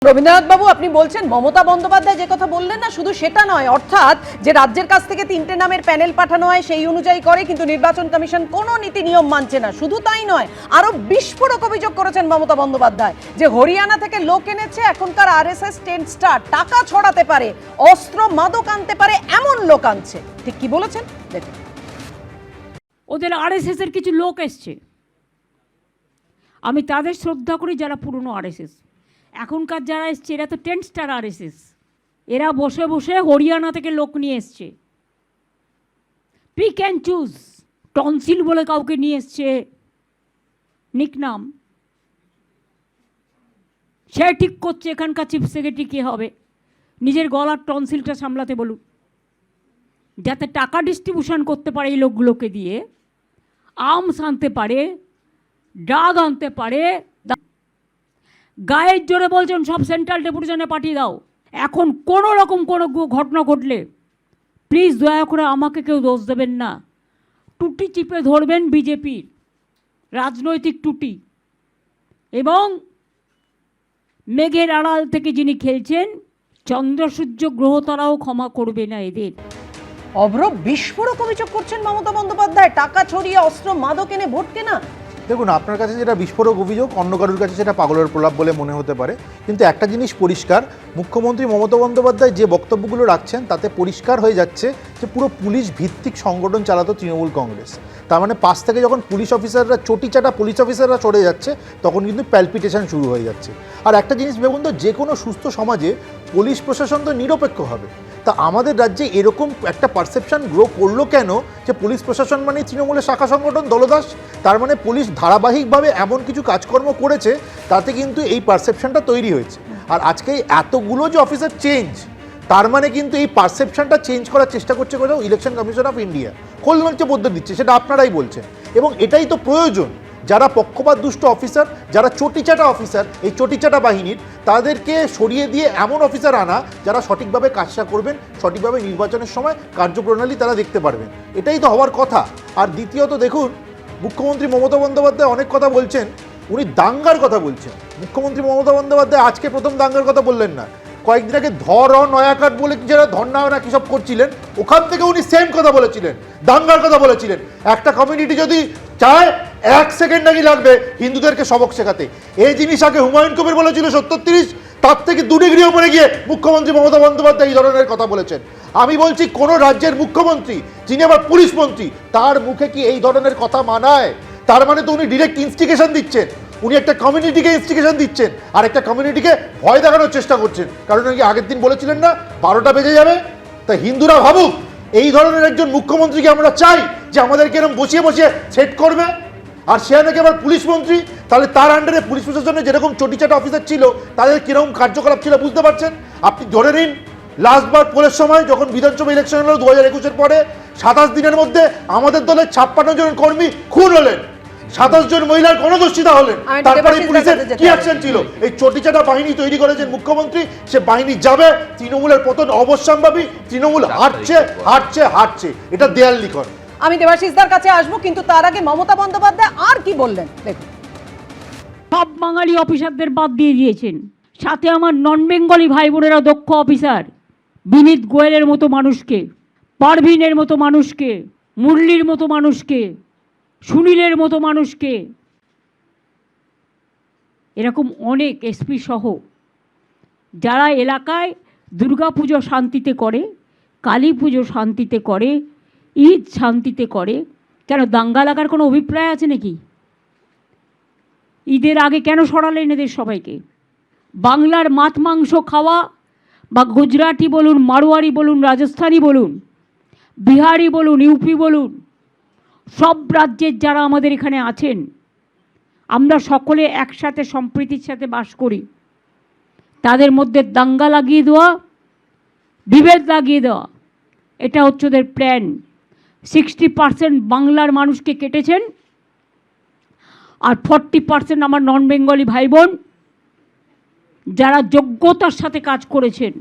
রবীন্দ্রনাথ বাবু, আপনি বলছেন মমতা বন্দ্যোপাধ্যায় যে কথা বললেন না, শুধু সেটা নয়, অর্থাৎ যে রাজ্যের কাছ থেকে 3টে নামের প্যানেল পাঠানো হয় সেই অনুযায়ী করে, কিন্তু নির্বাচন কমিশন কোনো নীতি নিয়ম মানছে না। শুধু তাই নয়, আরো বিস্ফোরক অভিযোগ করেছেন মমতা বন্দ্যোপাধ্যায় যে হরিয়ানা থেকে লোক এনেছে এখনকার আরএসএস 10 স্টার, টাকা ছড়াতে পারে, অস্ত্র মাদক আনতে পারে, এমন লোক আনছে। ঠিক কি বলেছেন দেখুন। ওদের আরএসএস এর কিছু লোক এসছে, আমি তাদের শ্রদ্ধা করি যারা পুরনো আরএসএস। এখনকার যারা এসছে এরা তো 10 স্টার আরএসএস, এরা বসে বসে হরিয়ানা থেকে লোক নিয়ে এসছে, পিক অ্যান্ড চুজ। টনসিল বলে কাউকে নিয়ে এসছে নিকনাম, সে ঠিক করছে এখানকার চিফ সেক্রেটারি কে হবে, নিজের গলার টনসিলটা সামলাতে বলুন, যাতে টাকা ডিস্ট্রিবিউশন করতে পারে এই লোকগুলোকে দিয়ে, আর্মস আনতে পারে, ড্রাগ আনতে পারে। গায়ের জোরে বলছেন সব সেন্ট্রাল ডেপুটেশনে পাঠিয়ে দাও। এখন কোনো রকম কোনো ঘটনা ঘটলে প্লিজ দয়া করে আমাকে কেউ দোষ দেবেন না, টুটি চিপে ধরবেন বিজেপির রাজনৈতিক টুটি, এবং মেঘের আড়াল থেকে যিনি খেলছেন চন্দ্র সূর্য গ্রহ তারাও ক্ষমা করবে না এদের। অভ্র বিস্ফোরক অভিযোগ করছেন মমতা বন্দ্যোপাধ্যায়, টাকা ছড়িয়ে অস্ত্র মাদক এনে ভোট কেনা। দেখুন, আপনার কাছে যেটা বিস্ফোরক অভিযোগ, অন্য কারোর কাছে সেটা পাগলের প্রলাপ বলে মনে হতে পারে, কিন্তু একটা জিনিস পরিষ্কার, মুখ্যমন্ত্রী মমতা বন্দ্যোপাধ্যায় যে বক্তব্যগুলো রাখছেন তাতে পরিষ্কার হয়ে যাচ্ছে যে পুরো পুলিশ ভিত্তিক সংগঠন চালাতো তৃণমূল কংগ্রেস। তার মানে পাশ থেকে যখন পুলিশ অফিসাররা, চটিচাটা পুলিশ অফিসাররা সরে যাচ্ছে, তখন কিন্তু প্যালপিটেশন শুরু হয়ে যাচ্ছে। আর একটা জিনিস ভেবুন তো, যে কোনো সুস্থ সমাজে পুলিশ প্রশাসন তো নিরপেক্ষ হবে। তা আমাদের রাজ্যে এরকম একটা পারসেপশন গ্রো করলো কেন যে পুলিশ প্রশাসন মানে তৃণমূলের শাখা সংগঠন দলদাস? তার মানে পুলিশ ধারাবাহিকভাবে এমন কিছু কাজকর্ম করেছে, তাতে কিন্তু এই পারসেপশনটা তৈরি হয়েছে। আর আজকে এতগুলো যে অফিসার চেঞ্জ, তার মানে কিন্তু এই পারসেপশনটা চেঞ্জ করার চেষ্টা করছে কোথাও ইলেকশন কমিশন অফ ইন্ডিয়া, খোলমঞ্চে পদ্ধতি দিচ্ছে, সেটা আপনারাই বলছেন। এবং এটাই তো প্রয়োজন, যারা পক্ষপাত দুষ্ট অফিসার, যারা চটিচাটা অফিসার, এই চটিচাটা বাহিনীর, তাদেরকে সরিয়ে দিয়ে এমন অফিসার আনা যারা সঠিকভাবে কাজটা করবেন, সঠিকভাবে নির্বাচনের সময় কার্যপ্রণালী তারা দেখতে পারবেন, এটাই তো হওয়ার কথা। আর দ্বিতীয়ত দেখুন, মুখ্যমন্ত্রী মমতা বন্দ্যোপাধ্যায় অনেক কথা বলছেন, উনি দাঙ্গার কথা বলছেন। মুখ্যমন্ত্রী মমতা বন্দ্যোপাধ্যায় আজকে প্রথম দাঙ্গার কথা বললেন না, কয়েকদিন আগে ধর নয়াকাট বলে যারা ধর্না না কী সব করছিলেন, ওখান থেকে উনি সেম কথা বলেছিলেন, দাঙ্গার কথা বলেছিলেন। একটা কমিউনিটি যদি চায় 1 সেকেন্ড নাকি লাগবে হিন্দুদেরকে সবক শেখাতে, এই জিনিস আগে হুমায়ুন কবির বলেছিল 70-30, তার থেকে 2 ডিগ্রি ওপরে গিয়ে মুখ্যমন্ত্রী মমতা বন্দ্যোপাধ্যায় এই ধরনের কথা বলেছেন। আমি বলছি, কোনো রাজ্যের মুখ্যমন্ত্রী যিনি আবার পুলিশ মন্ত্রী, তার মুখে কি এই ধরনের কথা মানায়? তার মানে তো উনি ডিরেক্ট ইনস্টিগেশন দিচ্ছেন, উনি একটা কমিউনিটিকে ইনস্টিগেশন দিচ্ছেন, আর একটা কমিউনিটিকে ভয় দেখানোর চেষ্টা করছেন। কারণ নাকি আগের দিন বলেছিলেন না 12টা বেজে যাবে, তা হিন্দুরা ভাবুক এই ধরনের একজন মুখ্যমন্ত্রীকে আমরা চাই যে আমাদেরকে এরকম বসিয়ে বসিয়ে সেট করবে। আর সে নাকি আবার পুলিশ মন্ত্রী, তাহলে তার আন্ডারে পুলিশ প্রশাসনের যেরকম চটিচাটা অফিসার ছিল তাদের কিরকম কার্যকলাপ ছিল বুঝতে পারছেন। আপনি ধরে নিন, লাস্টবার পোলের সময় যখন বিধানসভা ইলেকশন হলো 2021-এর পরে, 27 দিনের মধ্যে আমাদের দলের 56 জন কর্মী খুন হলেন, 27 জন মহিলার গণধর্ষিতা হলেন। তারপরে পুলিশের কি অ্যাকশন ছিল? এই চটিচাটা বাহিনী তৈরি করেছেন মুখ্যমন্ত্রী, সে বাহিনী যাবে, তৃণমূলের পতন অবশ্যম্ভাবী, তৃণমূল হারছে হারছে হারছে, এটা দেয়াল লিখন। আমি দেবাশিসদার কাছে আসবো, কিন্তু তার আগে মমতা বন্দ্যোপাধ্যায় আর কি বললেন দেখুন। সব বাঙালি অফিসারদের বাদ দিয়ে দিয়েছেন, সাথে আমার নন বেঙ্গলি ভাই বোনেরা দক্ষ অফিসার, বিনীত গোয়েলের মতো মানুষকে, পারভিনের মতো মানুষকে, মুরলির মতো মানুষকে, সুনীলের মতো মানুষকে, এরকম অনেক এসপি সহ যারা এলাকায় দুর্গাপুজো শান্তিতে করে, কালী পুজো শান্তিতে করে, ঈদ শান্তিতে করে। কেন দাঙ্গা লাগার কোনো অভিপ্রায় আছে নাকি? ঈদের আগে কেন সরালেন এদের সবাইকে? বাংলার মাছ মাংস খাওয়া, বা গুজরাটি বলুন, মারোয়ারি বলুন, রাজস্থানি বলুন, বিহারি বলুন, ইউপি বলুন, সব রাজ্যের যারা আমাদের এখানে আছেন, আমরা সকলে একসাথে সম্প্রীতির সাথে বাস করি। তাদের মধ্যে দাঙ্গা লাগিয়ে দেওয়া, বিভেদ লাগিয়ে দেওয়া, এটা হচ্ছে ওদের প্ল্যান। 60% বাংলার মানুষকে কেটেছেন, আর 40% আমার নন বেঙ্গলি ভাই বোন যারা যোগ্যতার সাথে কাজ করেছেন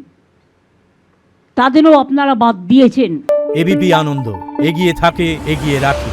তাদেরও আপনারা বাদ দিয়েছেন। এবিপি আনন্দ, এগিয়ে থাকে, এগিয়ে রাখে।